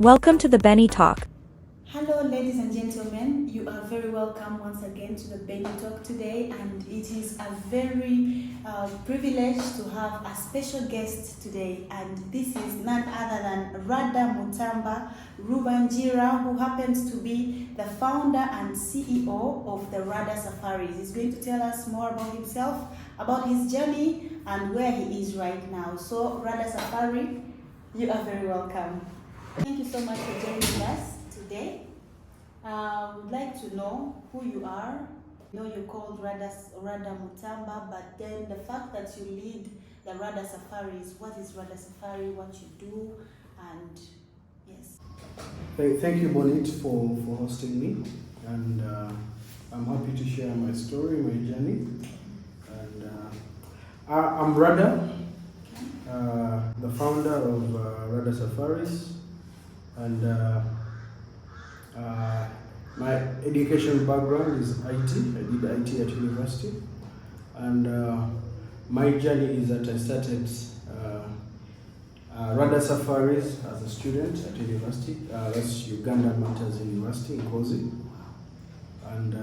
Welcome to the Benny Talk. Hello, ladies and gentlemen. You are very welcome once again to the Benny Talk today, and it is a very privilege to have a special guest today, and this is none other than Rada Mutamba Rubanjira, who happens to be the founder and CEO of the Rada Safaris. He's going to tell us more about himself, about his journey, and where he is right now. So, Rada Safari, you are very welcome. Thank you so much for joining us today. Would like to know who you are. I know you're called Rada Mutamba, but then the fact that you lead the Rada Safaris, what is Rada Safari, what you do, and yes. Thank you, Bonit, for hosting me, and I'm happy to share my story, my journey. And I'm Rada, the founder of Rada Safaris, and my education background is IT. I did IT at university, and my journey is that I started Rada Safaris as a student at university. That's Ugandan Martyrs University in Kozi, and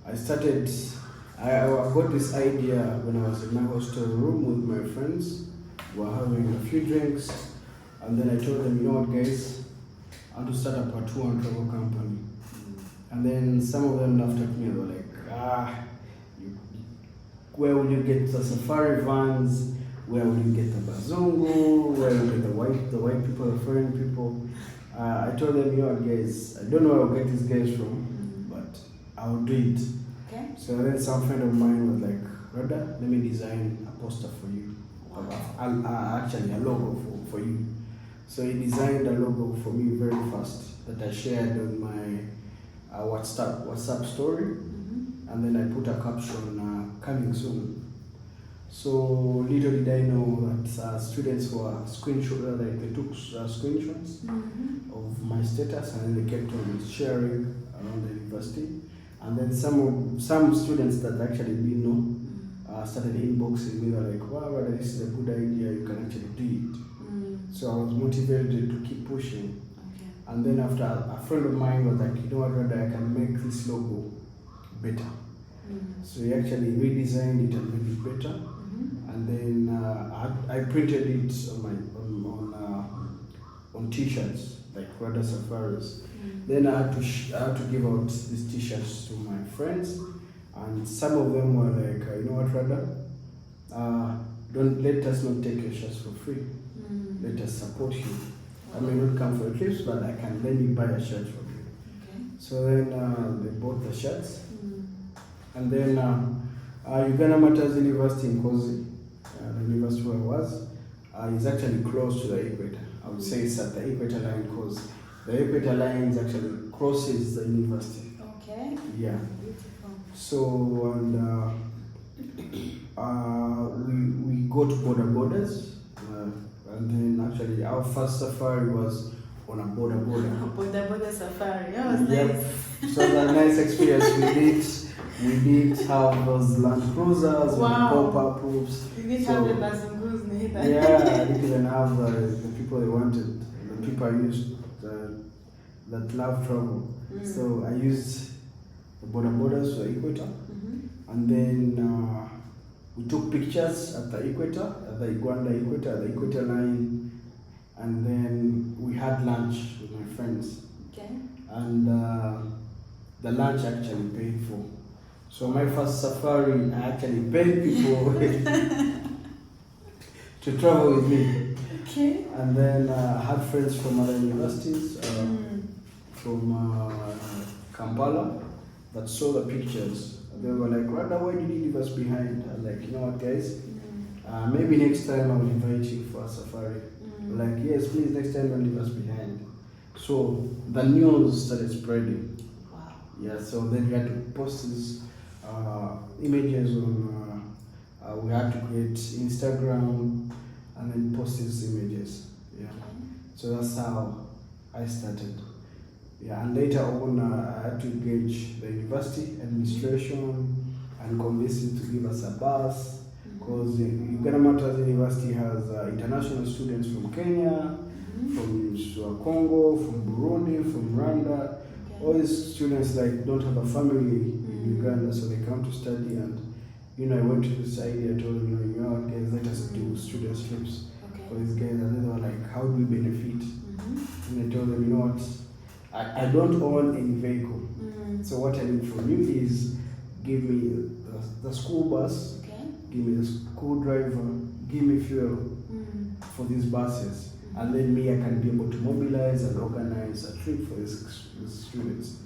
I got this idea when I was in my hostel room with my friends. We were having a few drinks, and then I told them, you know what, guys, I want to start up a tour and travel company. And then some of them laughed at me. They were like, where will you get the safari vans? Where will you get the bazungu? Where will you get the white people, the foreign people? I told them, you know what, guys, I don't know where I'll get these guys from, but I'll do it. Okay. So then some friend of mine was like, Rada, let me design a poster for you. Actually, a logo for you. So he designed a logo for me very fast that I shared on my WhatsApp story, and then I put a caption, coming soon. So little did I know that students were they took screenshots of my status, and then they kept on sharing around the university. And then some students that actually didn't know started inboxing me. They're like, wow, this is a good idea, you can actually do it. So I was motivated to keep pushing. Okay. And then after a friend of mine was like, you know what, Rada, I can make this logo better. So he actually redesigned it and made it better. And then I printed it on t-shirts, like Rada Safaris. Then I had to give out these t-shirts to my friends, and some of them were like, you know what, Rada, let us not take your shirts for free. Let us support you. I may not come for the trips, but I can let you buy a shirt from you. Okay. So then they bought the shirts. And then Uganda Martyrs University in Kozi, the university where I was, is actually close to the equator. I would say it's at the equator line, because the equator line actually crosses the university. Okay. Yeah. Beautiful. So, and we go to borders. And then actually our first safari was on a border. Border safari. That was Yep. nice. So it was a nice experience. We did have those Land Cruisers with pop-up roofs. You didn't have the bazungus neither. Yeah, I didn't even have the people they wanted, the people I used that love travel. So I used the borders for equator, and then we took pictures at the equator, at the Uganda equator, the equator line, and then we had lunch with my friends. Okay. And the lunch actually paid for. So my first safari, I actually paid people to travel with me. Okay. And then I had friends from other universities, from Kampala, that saw the pictures. They were like, Rada, why did you leave us behind? I was like, you know what, guys? Maybe next time I will invite you for a safari. Like, yes, please, next time don't leave us behind. So the news started spreading. Wow. Yeah, so then we had to post these images on, we had to create Instagram and then post these images. Yeah. So that's how I started. Yeah, and later on, I had to engage the university administration and convince them to give us a bus, because Uganda Martyrs University has international students from Kenya, from Congo, from Burundi, from Rwanda. All these students like don't have a family in Uganda, so they come to study. And I went to this idea. I told them, guys, let us do student trips for these guys. And then they were like, how do we benefit? And I told them, what? I don't own any vehicle. So what I need from you is give me the school bus, give me the school driver, give me fuel for these buses. And then me, I can be able to mobilize and organize a trip for these students.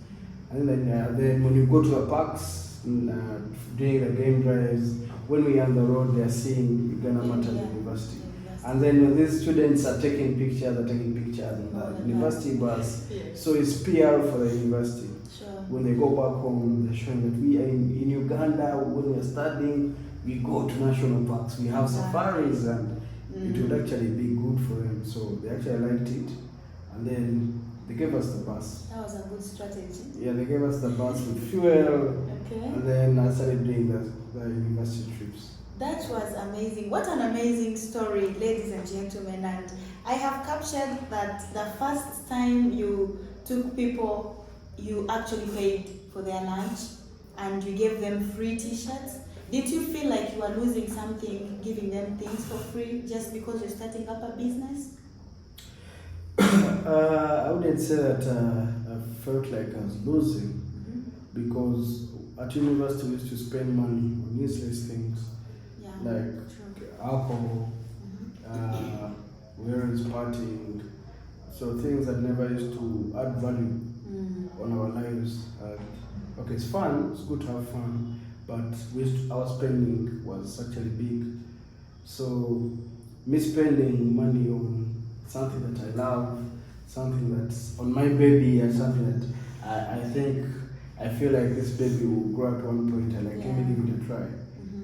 And then when you go to the parks, during the game drives, when we are on the road, they are seeing Uganda Martyrs University. And then when these students are taking pictures in the university bus. So it's PR for the university. When they go back home, they're showing that we are in Uganda. When we are studying, we go to national parks, we have safaris, and it would actually be good for them. So they actually liked it. And then they gave us the bus. That was a good strategy. Yeah, they gave us the bus with fuel. And then I started doing the university trips. That was amazing. What an amazing story, ladies and gentlemen. And I have captured that the first time you took people, you actually paid for their lunch and you gave them free t-shirts. Did you feel like you were losing something, giving them things for free just because you're starting up a business? I wouldn't say that I felt like I was losing, because at university we used to spend money on useless things, like alcohol, whereas partying, so things that never used to add value on our lives. Okay, it's fun, it's good to have fun, but our spending was actually big. So me spending money on something that I love, something that's on my baby, and something that I feel like this baby will grow at one point, and let me give it a try.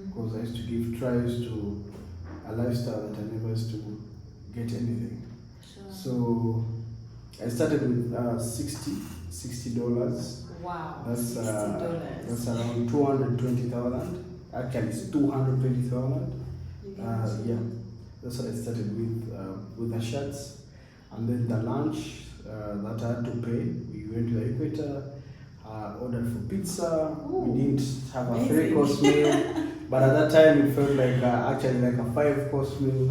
Because I used to give tries to a lifestyle that I never used to get anything. So I started with $60. Wow. That's $60. That's around 220,000. Actually, it's 220,000. Yeah, that's what I started with the shirts, and then the lunch that I had to pay. We went to the equator, ordered for pizza. We didn't have a 3-course meal, but at that time it felt like actually like a 5-course meal.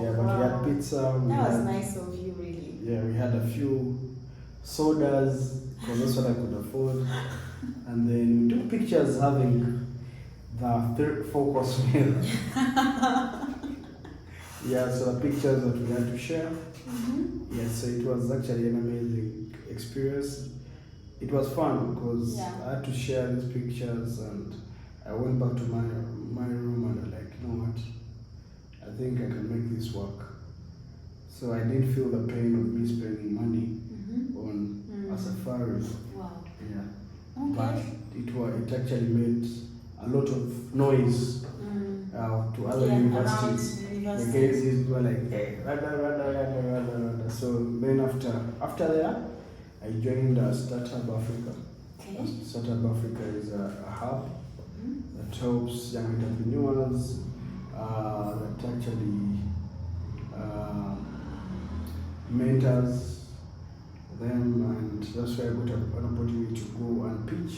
Yeah, but we had pizza. That was nice of you, really. Yeah, we had a few sodas because that's what I could afford, and then we took pictures having the 4-course meal. Yeah, so the pictures that we had to share. Yeah, so it was actually an amazing experience. It was fun because I had to share these pictures, and I went back to my room and I was like, you know what? I think I can make this work. So I didn't feel the pain of me spending money on a safari. Wow. Yeah. Okay. But it actually made a lot of noise to other universities. The guys were like, hey, Rada. So then after there, I joined Startup Africa. Startup Africa is a hub that helps young entrepreneurs, that actually mentors them, and that's where I got an opportunity to go and pitch.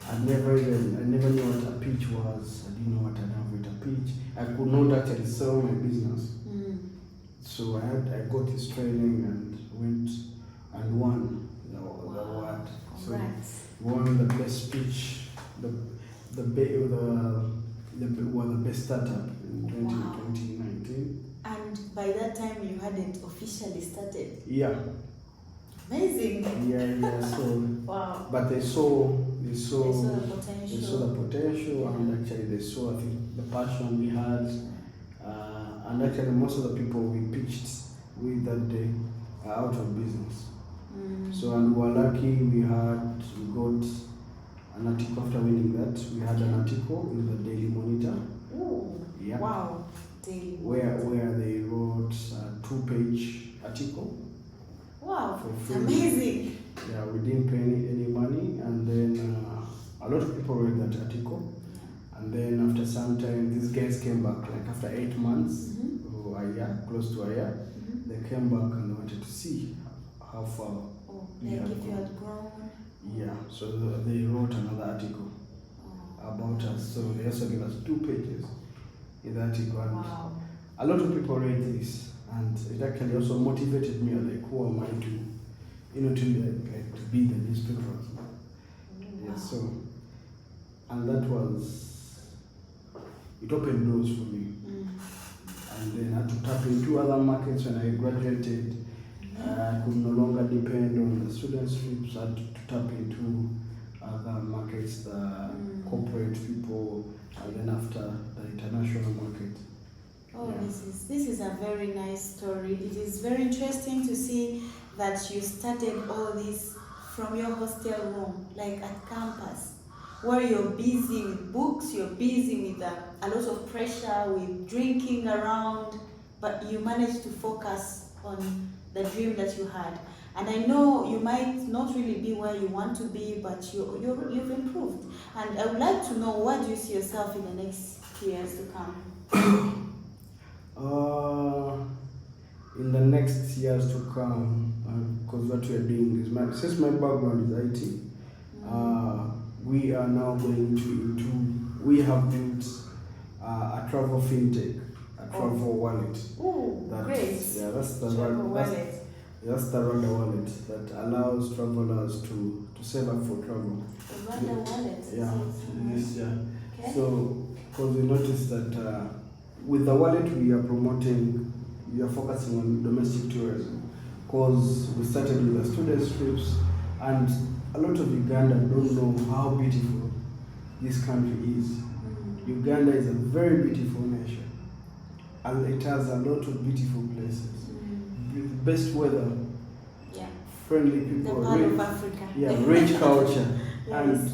I never knew what a pitch was. I didn't know what an elevator pitch. I could not actually sell my business. So I got this training and went and won the award. So won the best pitch, the best startup in 2019. And by that time you hadn't officially started. Yeah. Amazing. Yeah. So but they saw the potential, and actually they saw, I think, the passion we had, and actually most of the people we pitched with that day are out of business. So, and we were lucky, we got an article after winning that. We had an article in the Daily Monitor. Yeah. Wow. Daily where they wrote a 2-page article. Wow, for free. Amazing. Yeah, we didn't pay any money, and then a lot of people read that article. And then after some time, these guys came back, like after 8 months or a year, close to a year. They came back and they wanted to see how far. Oh, like if you had grown. Yeah, so they wrote another article about us. So they also gave us 2 pages in the article. And wow. a lot of people read this, and it actually also motivated me. Like, who am I to be the newspaper? Yeah, so, and that was, it opened doors for me. And then I had to tap into other markets when I graduated. I could no longer depend on the students' trips. I had to tap into other markets, the corporate people, and then after the international market. Oh, yeah. This is a very nice story. It is very interesting to see that you started all this from your hostel room, like at campus, where you're busy with books, you're busy with a lot of pressure, with drinking around, but you managed to focus on the dream that you had. And I know you might not really be where you want to be, but you've improved. And I would like to know, what do you see yourself in the next few years to come? In the next years to come, because what we are doing is, since my background is IT, we are now going we have built a travel fintech, a travel wallet. Oh, great. Yeah, that's the travel wallet. That's the Rada wallet that allows travelers to save up for travel. The Rada wallet? Yeah, yes, yeah. Okay. So, because we noticed that with the wallet we are focusing on domestic tourism, because we started with the students' trips, and a lot of Ugandans don't know how beautiful this country is. Uganda is a very beautiful nation, and it has a lot of beautiful places. Best weather, friendly people, the part of Africa. Yeah, rich culture, yes. And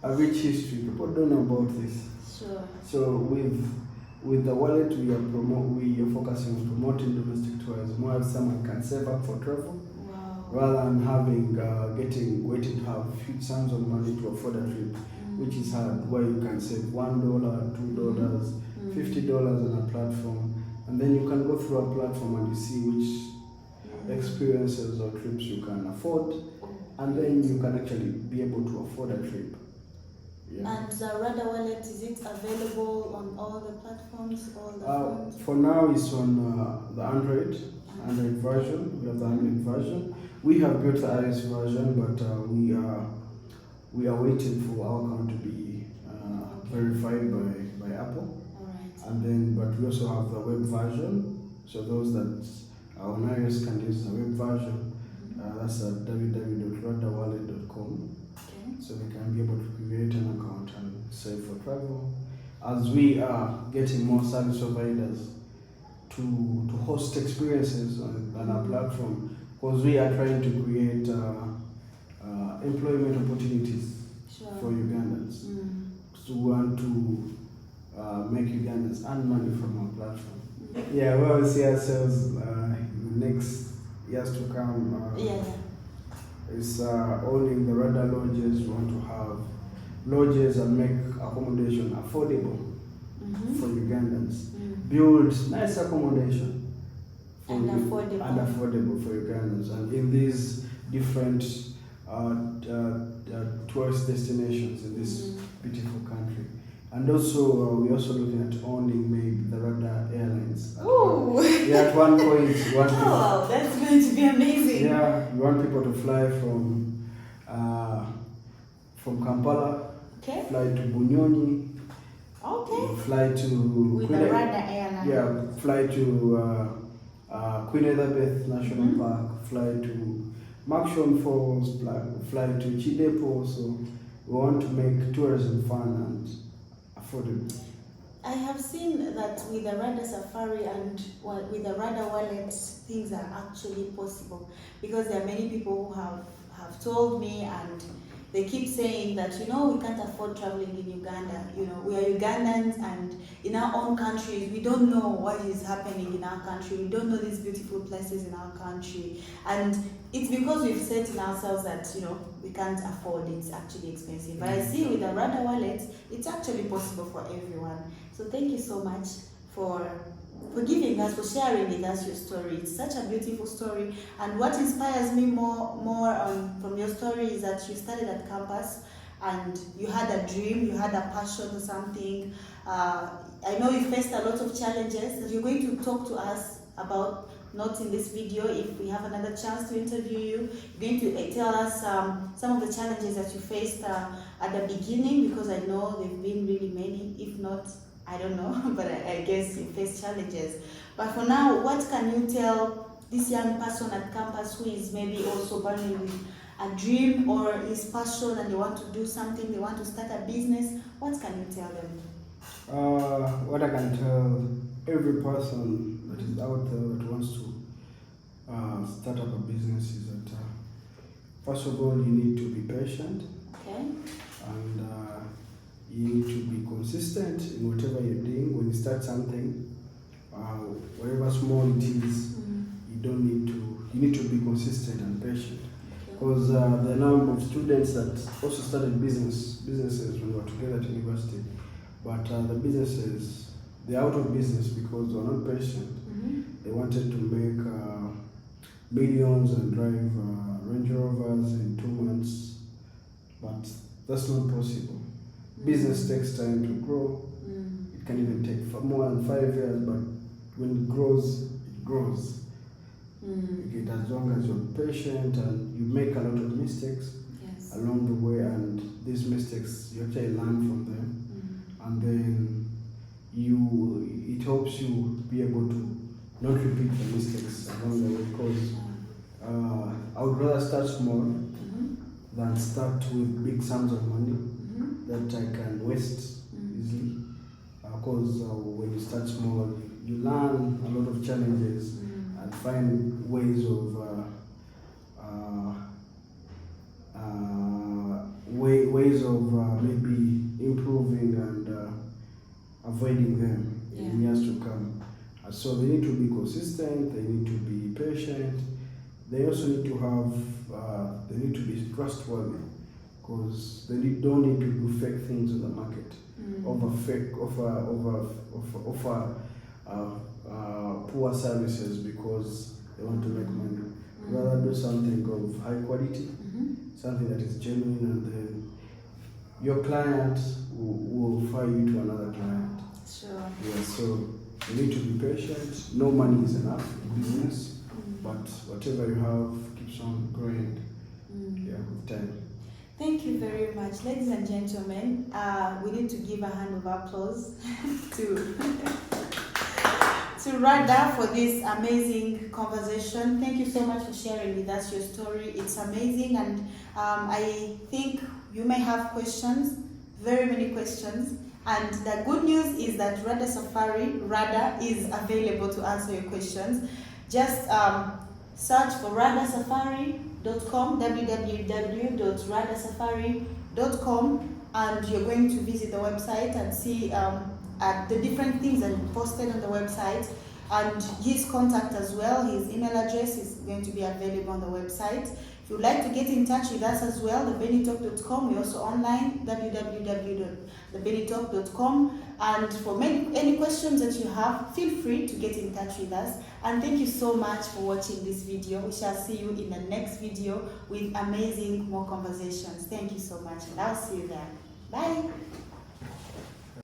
a rich history. People don't know about this. Sure. So with the wallet, we are focusing on promoting domestic tourism, where someone can save up for travel, rather than having waiting to have huge sums of money to afford a trip, which is hard. Where you can save $1, $2, $50 on a platform. And then you can go through a platform and you see which experiences or trips you can afford, and then you can actually be able to afford a trip. Yeah. And the Rada wallet, is it available on all the platforms, all the phones? For now, it's on the Android version. We have the Android version. We have built the iOS version, but we are waiting for our account to be verified by Apple. And then, but we also have the web version, so those that are on iOS can use the web version. That's at www.radawallet.com. So they can be able to create an account and save for travel. As we are getting more service providers to host experiences on our platform, because we are trying to create employment opportunities for Ugandans. So we want to make Ugandans earn money from our platform. Yeah, we will see ourselves in the next years to come. It's owning the Rada lodges. We want to have lodges and make accommodation affordable for Ugandans. Build nice accommodation and affordable for Ugandans, and in these different tourist destinations in this beautiful country. And also, we're also looking at owning maybe the Rada Airlines. At one point, wow, that's going to be amazing. Yeah, we want people to fly from Kampala, fly to Bunyonyi, fly to with the Rada Airlines. Yeah, fly to Queen Elizabeth National Park, fly to Makshon Falls, fly to Chidepo. So we want to make tourism fun and affordable. I have seen that with the Rada Safari and with the Rada wallet, things are actually possible, because there are many people who have told me, and they keep saying that, we can't afford traveling in Uganda. We are Ugandans, and in our own countries, we don't know what is happening in our country. We don't know these beautiful places in our country. And it's because we've said in ourselves that, we can't afford it. It's actually expensive. But I see with the Rada wallet, it's actually possible for everyone. So thank you so much for for giving us, for sharing with us your story. It's such a beautiful story. And what inspires me more from your story is that you started at campus and you had a dream, you had a passion or something. I know you faced a lot of challenges that you're going to talk to us about, not in this video. If we have another chance to interview you, you're going to tell us some of the challenges that you faced at the beginning, because I know there have been really many, if not, I don't know, but I guess you faced challenges. But for now, what can you tell this young person at campus who is maybe also burning with a dream or his passion and they want to do something, they want to start a business? What can you tell them? What I can tell every person that is out there that wants to start up a business is that first of all, you need to be patient. Okay. And you need to be consistent in whatever you're doing. When you start something, whatever small it is, you need to be consistent and patient. Because the number of students that also started businesses when we were together at university, but the businesses, they're out of business because they're not patient. They wanted to make millions and drive Range Rovers in 2 months, but that's not possible. Business takes time to grow. It can even take more than 5 years, but when it grows, it grows. As long as you're patient and you make a lot of mistakes along the way, and these mistakes you actually learn from them, and then it helps you be able to not repeat the mistakes along the way. Because I would rather start small than start with big sums of money that I can waste easily. Because when you start small, you learn a lot of challenges and find ways of maybe improving and avoiding them in years to come. So they need to be consistent. They need to be patient. They also need to have. They need to be trustworthy, because they don't need to do fake things in the market. Offer poor services because they want to make money. Rather do something of high quality, something that is genuine, and then your client will refer you to another client. Sure. Yeah, so you need to be patient. No money is enough in business, but whatever you have keeps on growing with time. Thank you very much. Ladies and gentlemen, we need to give a hand of applause to Rada for this amazing conversation. Thank you so much for sharing with us your story. It's amazing, and I think you may have questions, very many questions. And the good news is that Rada is available to answer your questions. Just search for radasafari.com, www.radasafari.com, and you're going to visit the website and see the different things that are posted on the website, and his contact as well. His email address is going to be available on the website. If you'd like to get in touch with us as well, thebennytalk.com. We're also online, www.thebennytalk.com. And for any questions that you have, feel free to get in touch with us. And thank you so much for watching this video. We shall see you in the next video with amazing more conversations. Thank you so much, and I'll see you there. Bye.